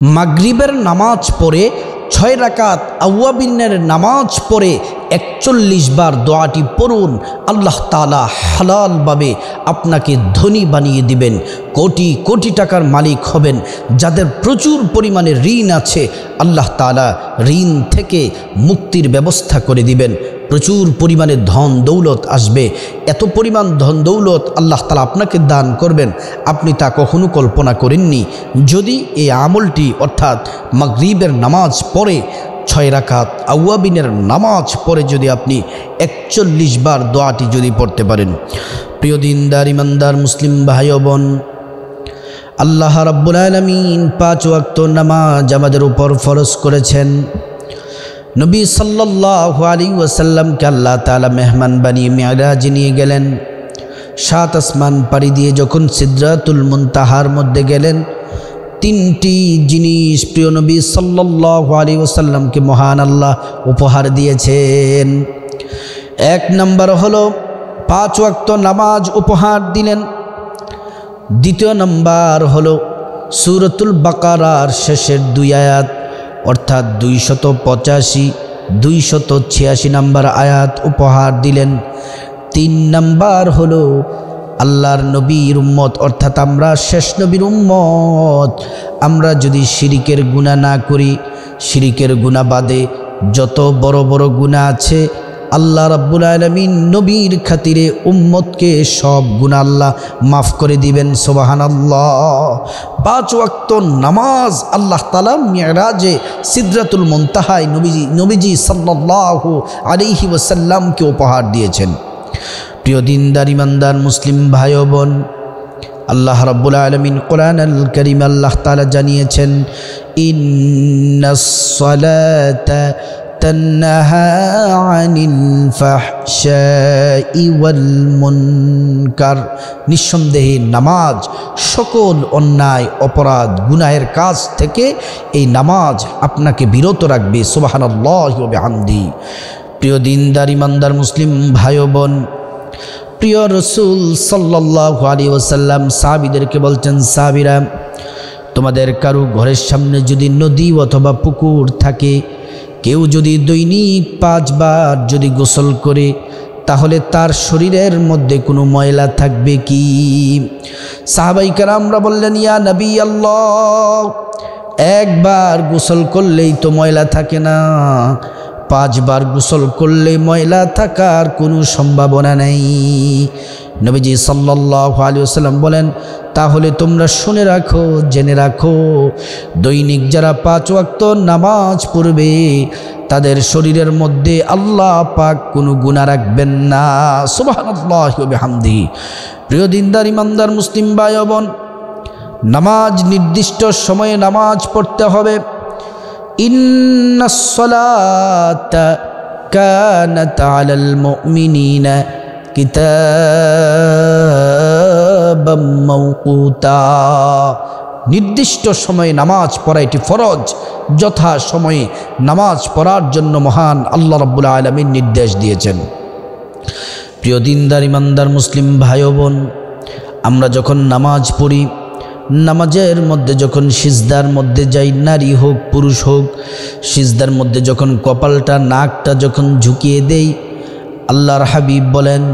মাগরিবের নামাজ পড়ে 6 রাকাত আওয়াবিনের নামাজ পড়ে 41 বার দোয়াটি পড়ুন। আল্লাহ তাআলা হালালভাবে আপনাকে ধনী বানিয়ে দিবেন, কোটি কোটি টাকার মালিক হবেন। যাদের প্রচুর পরিমাণে ঋণ আছে আল্লাহ তাআলা ঋণ থেকে মুক্তির ব্যবস্থা করে দিবেন। প্রচুর পরিমাণে ধন দৌলত আসবে। এত পরিমাণ ধন দৌলত আল্লাহ তাআলা আপনাকে দান করবেন, আপনি তা কখনো কল্পনা করেননি। যদি এই আমলটি অর্থাৎ মাগরিবের নামাজ পড়ে 6 রাকাত আওয়াবিনের নামাজ পড়ে যদি আপনি 41 বার দোয়াটি যদি পড়তে পারেন। প্রিয় দিনদার ইমানদার মুসলিম ভাই ও বোন, আল্লাহ রাব্বুল আলামিন 5 ওয়াক্ত নামাজ আমাদের উপর ফরজ করেছেন। নবী সাল্লাল্লাহু আলাইহি ওয়াসাল্লামকে আল্লাহ তাআলা মেহমান বানিয়ে মিরাজে নিয়ে গেলেন। 7 আসমান পাড়ি দিয়ে যখন সিদরাতুল মুনতাহার মধ্যে গেলেন, 3টি জিনিস প্রিয় নবী সাল্লাল্লাহু আলাইহি ওয়াসাল্লামকে মহান আল্লাহ উপহার দিয়েছেন। 1 নম্বর হলো 5 ওয়াক্ত নামাজ উপহার দিলেন। 2 নম্বর হলো সূরাতুল বাকারার শেষের 2 আয়াত অর্থাৎ 285, 286 নম্বর আয়াত উপহার দিলেন। 3 নম্বর হলো আল্লাহর নবীর উম্মত অর্থাৎ আমরা শেষ নবীর উম্মত, আমরা যদি শিরিকের গুনাহ না করি, শিরিকের গুনাহ বাদে যত বড় বড় গুনাহ আছে আল্লাহ রাব্বুল আলামিন নবীর খাতিরে উম্মতকে সব গুনাহ আল্লাহ মাফ করে দিবেন। সুবহানাল্লাহ। 5 ওয়াক্ত নামাজ আল্লাহ তাআলা মিরাজে সিদরাতুল মুনতাহায় নবীজি সাল্লাল্লাহু আলাইহি ওয়াসাল্লামকে উপহার দিয়েছেন। প্রিয় দিনদার ইমানদার মুসলিম ভাই ও বোন, আল্লাহ রাব্বুল আলামিন কোরআনুল কারীম আল্লাহ তাআলা জানিয়েছেন, ইন্নাস সালাতা তানহা আনিল ফাহশাই ওয়াল মুনকার, নিঃসন্দেহে নামাজ সকল অন্যায় অপরাধ গুনাহের কাজ থেকে এই নামাজ আপনাকে বিরত রাখবে। সুবহানাল্লাহি ওয়া বিহামদিহি। প্রিয় দিনদার ইমানদার মুসলিম ভাই ও বোন, প্রিয় রসুল সাল্লাল্লাহু আলাইহি ওয়াসাল্লাম সাহাবীদেরকে বলছেন, সাহাবীরা তোমাদের কারো ঘরের সামনে যদি নদী অথবা পুকুর থাকে, কেউ যদি দৈনিক 5 বার যদি গোসল করে, তাহলে তার শরীরের মধ্যে কোনো ময়লা থাকবে কি? সাহাবায়ে কেরামরা বললেন, ইয়া নবী আল্লাহ, 1 বার গোসল করলেই তো ময়লা থাকে না, 5 বার গোসল করলে ময়লা থাকার কোনো সম্ভাবনা নেই। নবীজি সাল্লাল্লাহু আলাইহি ওয়াসাল্লাম বলেন, তাহলে তোমরা শুনে রাখো, জেনে রাখো, দৈনিক যারা 5 ওয়াক্ত নামাজ পড়বে তাদের শরীরের মধ্যে আল্লাহ পাক কোনো গুনাহ রাখবেন না। সুবহানাল্লাহি ওয়া বিহামদিহি। প্রিয় দিনদার ইমানদার মুসলিম ভাই ও বোন, নামাজ নির্দিষ্ট সময়ে নামাজ পড়তে হবে। ইন্নাস সালাতা কানাত আলাল মুমিনিনা কিতাবাম মাওকুতা, নির্দিষ্ট সময়ে নামাজ পড়া এটি ফরজ। যথা সময়ে নামাজ পড়ার জন্য মহান আল্লাহ রাব্বুল আলামিন নির্দেশ দিয়েছেন। প্রিয় দিনদার ইমানদার মুসলিম ভাই ও বোন, আমরা যখন নামাজ পড়ি, নামাজের মধ্যে যখন সিজদার মধ্যে যাই, নারী হোক পুরুষ হোক, সিজদার মধ্যে যখন কপালটা নাকটা যখন ঝুঁকিয়ে দেই, আল্লাহর হাবিব বলেন,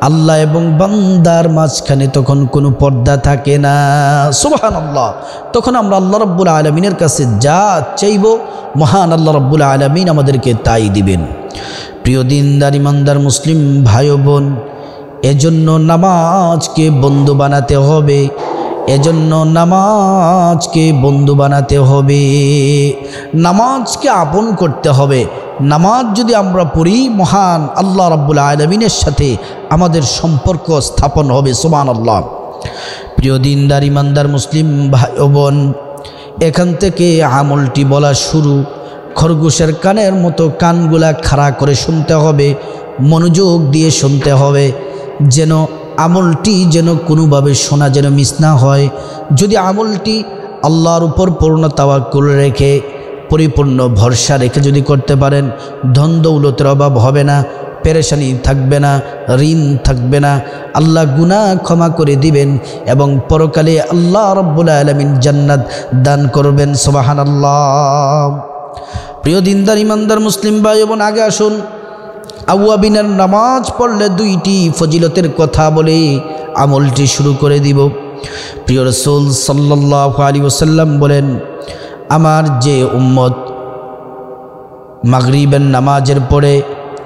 আল্লাহ এবং বান্দার মাঝখানে তখন কোনো পর্দা থাকে না। সুবহানাল্লাহ। তখন আমরা আল্লাহ রাব্বুল আলামিনের কাছে যা চাইব মহান আল্লাহ রাব্বুল আলামিন আমাদেরকে তাই দিবেন। প্রিয় দিনদার ইমানদার মুসলিম ভাই ও বোন, এজন্য নামাজকে বন্ধু বানাতে হবে, এজন্য নামাজকে বন্ধু বানাতে হবে, নামাজকে আপন করতে হবে। নামাজ যদি আমরা পড়ি, মহান আল্লাহ রাব্বুল আলামিনের সাথে আমাদের সম্পর্ক স্থাপন হবে। সুবহানাল্লাহ। প্রিয় দিনদার ইমানদার মুসলিম ভাই ও বোন, এখান থেকে আমলটি বলা শুরু। খরগোশের কানের মতো কানগুলা খাড়া করে শুনতে হবে, মনোযোগ দিয়ে শুনতে হবে, যেন আমলটি যেন কোনোভাবে শোনা যেন মিস না হয়। যদি আমলটি আল্লাহর উপর পূর্ণ তাওয়াক্কুল রেখে, পরিপূর্ণ ভরসা রেখে যদি করতে পারেন, ধন দৌলতের অভাব হবে না, পেরেশানি থাকবে না, ঋণ থাকবে না। আল্লাহ গুনাহ ক্ষমা করে দিবেন এবং পরকালে আল্লাহ রাব্বুল আলামিন জান্নাত দান করবেন। সুবহানাল্লাহ। প্রিয় দিনদার ইমানদার মুসলিম ভাই বোন, আগে আসুন আউয়াবিনের নামাজ পড়লে দুইটি ফজিলতের কথা বলে আমলটি শুরু করে দিব। প্রিয় রাসূল সাল্লাল্লাহু আলাইহি ওয়াসাল্লাম বলেন, আমার যে উম্মত মাগরিবের নামাজের পরে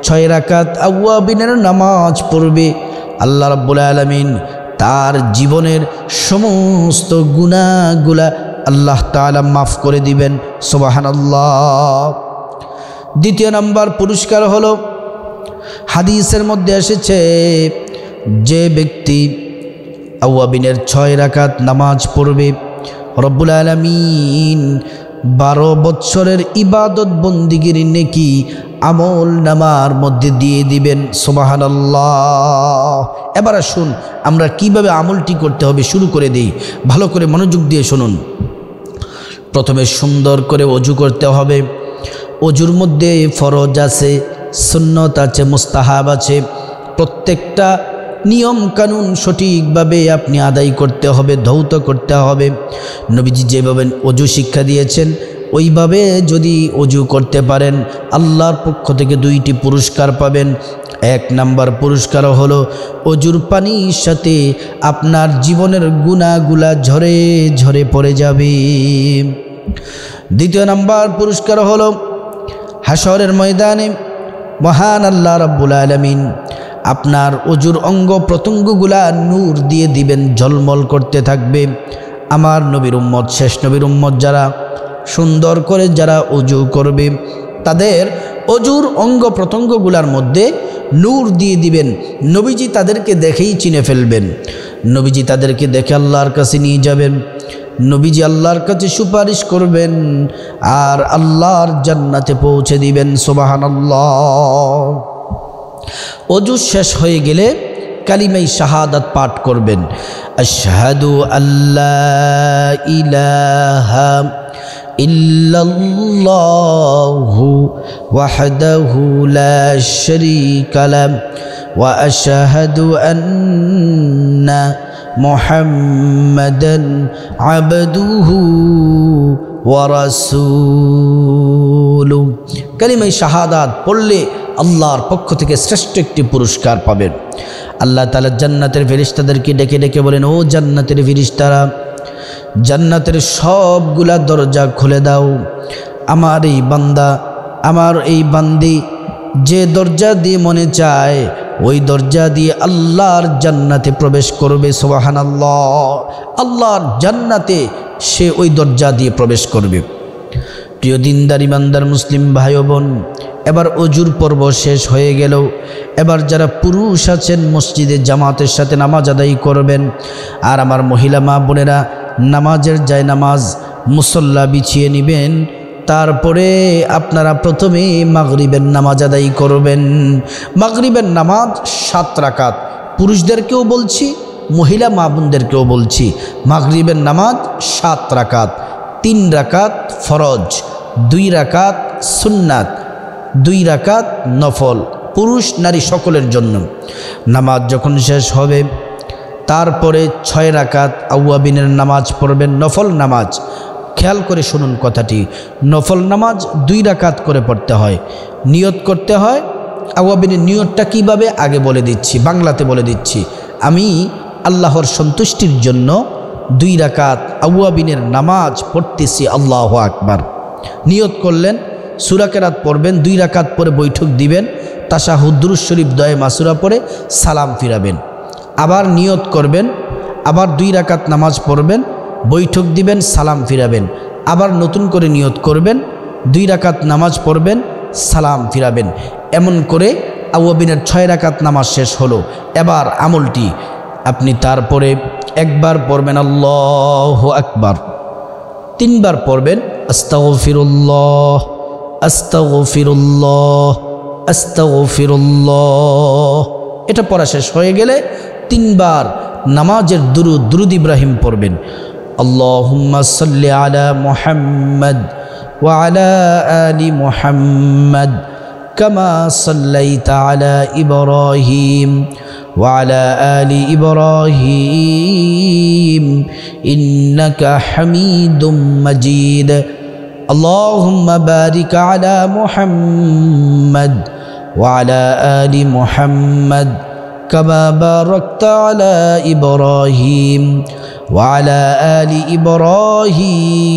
6 রাকাত আউয়াবিনের নামাজ পড়বে, আল্লাহ রাব্বুল আলামিন তার জীবনের সমস্ত গুনাহগুলা আল্লাহ তাআলা মাফ করে দিবেন। সুবহানাল্লাহ। দ্বিতীয় নাম্বার পুরস্কার হলো, হাদিসের মধ্যে এসেছে যে ব্যক্তি আউয়াবিনের 6 রাকাত নামাজ পড়বে, রব্বুল আলামিন 12 বৎসরের ইবাদত বন্দিগির নেকি আমল নামার মধ্যে দিয়ে দিবেন। সুবহানাল্লাহ। এবার আসুন আমরা কিভাবে আমলটি করতে হবে শুরু করে দেই। ভালো করে মনোযোগ দিয়ে শুনুন। প্রথমে সুন্দর করে ওযু করতে হবে। ওযুর মধ্যে ফরজ আছে, সুন্নত আছে, মুস্তাহাব আছে। প্রত্যেকটা নিয়ম কানুন সঠিকভাবে আপনি আদায় করতে হবে, ধৌত করতে হবে। নবীজি যেভাবে ওযু শিক্ষা দিয়েছেন ওইভাবে যদি ওযু করতে পারেন আল্লাহর পক্ষ থেকে 2টি পুরস্কার পাবেন। 1 নাম্বার পুরস্কার হলো ওযুর পানির সাথে আপনার জীবনের গুনাহগুলা ঝরে ঝরে পড়ে যাবে। দ্বিতীয় নাম্বার পুরস্কার হলো হাশরের ময়দানে মহান আল্লাহ রাব্বুল আলামিন আপনার ওযুর অঙ্গ প্রত্যঙ্গগুলা নূর দিয়ে দিবেন, ঝলমল করতে থাকবে। আমার নবীর উম্মত, শেষ নবীর উম্মত যারা সুন্দর করে যারা ওযু করবে তাদের ওযুর অঙ্গ প্রত্যঙ্গগুলার মধ্যে নূর দিয়ে দিবেন। নবীজি তাদেরকে দেখেই চিনে ফেলবেন। নবীজি তাদেরকে দেখে আল্লাহর কাছে নিয়ে যাবেন। নবীজি আল্লাহর কাছে সুপারিশ করবেন আর আল্লাহর জান্নাতে পৌঁছে দিবেন। সুবহানাল্লাহ। ওযু শেষ হয়ে গেলে কালিমায়ে শাহাদাত পাঠ করবেন। আশহাদু আল্লা ইলাহা ইল্লাল্লাহু ওয়াহদাহু লা শারীকা লাহু ওয়া আশহাদু আন্না মুহাম্মাদান আবদুহু ওয়া রাসূলুহু। কালিমায়ে শাহাদাত পড়লে আল্লাহর পক্ষ থেকে শ্রেষ্ঠ একটি পুরস্কার পাবেন। আল্লাহ তাআলা জান্নাতের ফেরেশতাদেরকে ডেকে ডেকে বলেন, ও জান্নাতের ফেরেশতারা, জান্নাতের সবগুলা দরজা খুলে দাও। আমার এই বান্দা, আমার এই বান্দি যে দরজা দিয়ে মনে চায় ওই দরজা দিয়ে আল্লাহর জান্নাতে প্রবেশ করবে। সুবহানাল্লাহ। আল্লাহর জান্নাতে সে ওই দরজা দিয়ে প্রবেশ করবে। প্রিয় দিনদার ইমানদার মুসলিম ভাই বোন, এবার ওযুর পর্ব শেষ হয়ে গেল। এবার যারা পুরুষ আছেন মসজিদে জামাতের সাথে নামাজ আদায় করবেন, আর আমার মহিলা মা বোনেরা নামাজের জায়নামাজ মুসল্লা বিছিয়ে নেবেন। তারপরে আপনারা প্রথমে মাগরিবের নামাজ আদায় করবেন। মাগরিবের নামাজ 7 রাকাত। পুরুষদেরকেও বলছি, মহিলা মা বোনদেরকেও বলছি, মাগরিবের নামাজ 7 রাকাত। 3 রাকাত ফরজ, 2 রাকাত সুন্নাত, 2 রাকাত নফল, পুরুষ নারী সকলের জন্য। নামাজ যখন শেষ হবে তারপরে 6 রাকাত আউয়াবিনের নামাজ পড়বেন, নফল নামাজ। খেয়াল করে শুনুন কথাটি, নফল নামাজ 2 রাকাত করে পড়তে হয়, নিয়ত করতে হয়। আউয়াবিনের নিয়তটা কিভাবে আগে বলে দিচ্ছি, বাংলাতে বলে দিচ্ছি। আমি আল্লাহর সন্তুষ্টির জন্য 2 রাকাত আউয়াবিনের নামাজ পড়তেছি, আল্লাহু আকবার। নিয়ত করলেন, সূরা কেরাত পড়বেন, 2 রাকাত পরে বৈঠক দিবেন, তাশাহুদ দুরূদ শরীফ দোয়া মাসুরা পড়ে সালাম ফিরাবেন। আবার নিয়ত করবেন, আবার 2 রাকাত নামাজ পড়বেন, বৈঠক দিবেন, সালাম ফিরাবেন। আবার নতুন করে নিয়ত করবেন, 2 রাকাত নামাজ পড়বেন, সালাম ফিরাবেন। এমন করে আউয়াবিনের 6 রাকাত নামাজ শেষ হলো। এবার আমলটি আপনি তারপরে একবার পড়বেন আল্লাহু আকবার, 3 বার পড়বেন আস্তাগফিরুল্লাহ আস্তাগফিরুল্লাহ আস্তাগফিরুল্লাহ। এটা পড়া শেষ হয়ে গেলে 3 বার নামাজের দুরুদ ইব্রাহিম পড়বেন। আল্লাহুম্মা সাল্লি আলা মুহাম্মাদ ওয়া আলা আলি মুহাম্মাদ كما صليت على إبراهيم وعلى آل إبراهيم إنك حميد مجيد اللهم بارك على محمد وعلى آل محمد كما باركت على إبراهيم وعلى آل إبراهيم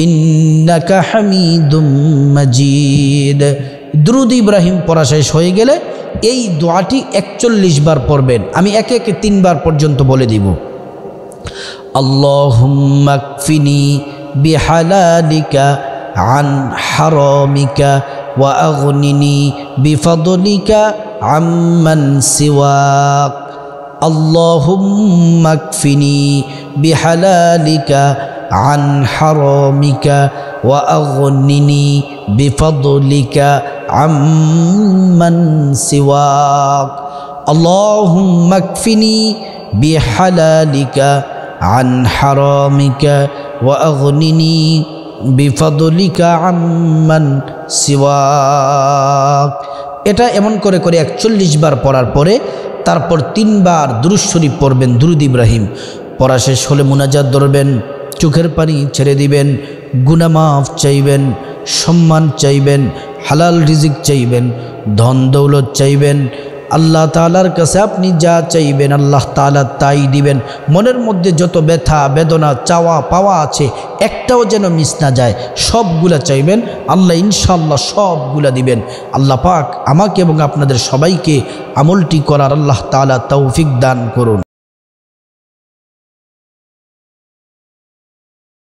إنك حميد مجيد درود ইব্রাহিম পড়া শেষ হয়ে গেলে এই দোয়াটি 41 বার পড়বেন আমি একে একে 3 বার পর্যন্ত বলে দিব আল্লাহুম্মা কফিনি বিহালালিকা আন হারামিকা ওয়া আগনিনি বিফদলিকা আম্মান সিওয়াক اللهم اكفني بحلالك عن حرامك وأغنني بفضلك عمن سواك اللهم اكفني بحلالك عن حرامك وأغنني بفضلك عمن سواك এটা এমন করে করে 41 বার পড়ার পরে তারপর 3 বার দুরূদ শরীফ পড়বেন দুরূদ ইব্রাহিম পড়া শেষ হলে মুনাজাত ধরবেন চোখের পানি ছেড়ে দিবেন গুনাহ মাফ চাইবেন সম্মান চাইবেন হালাল রিজিক চাইবেন ধন দৌলত চাইবেন আল্লাহ তাআলার কাছে আপনি যা চাইবেন আল্লাহ তাআলা তাই দিবেন মনের মধ্যে যত ব্যথা বেদনা চাওয়া পাওয়া আছে একটাও যেন মিস না যায় সবগুলা চাইবেন আল্লাহ ইনশাআল্লাহ সবগুলা দিবেন আল্লাহ পাক আমাকে এবং আপনাদের সবাইকে আমলটি করার আল্লাহ তাআলা তৌফিক দান করুন।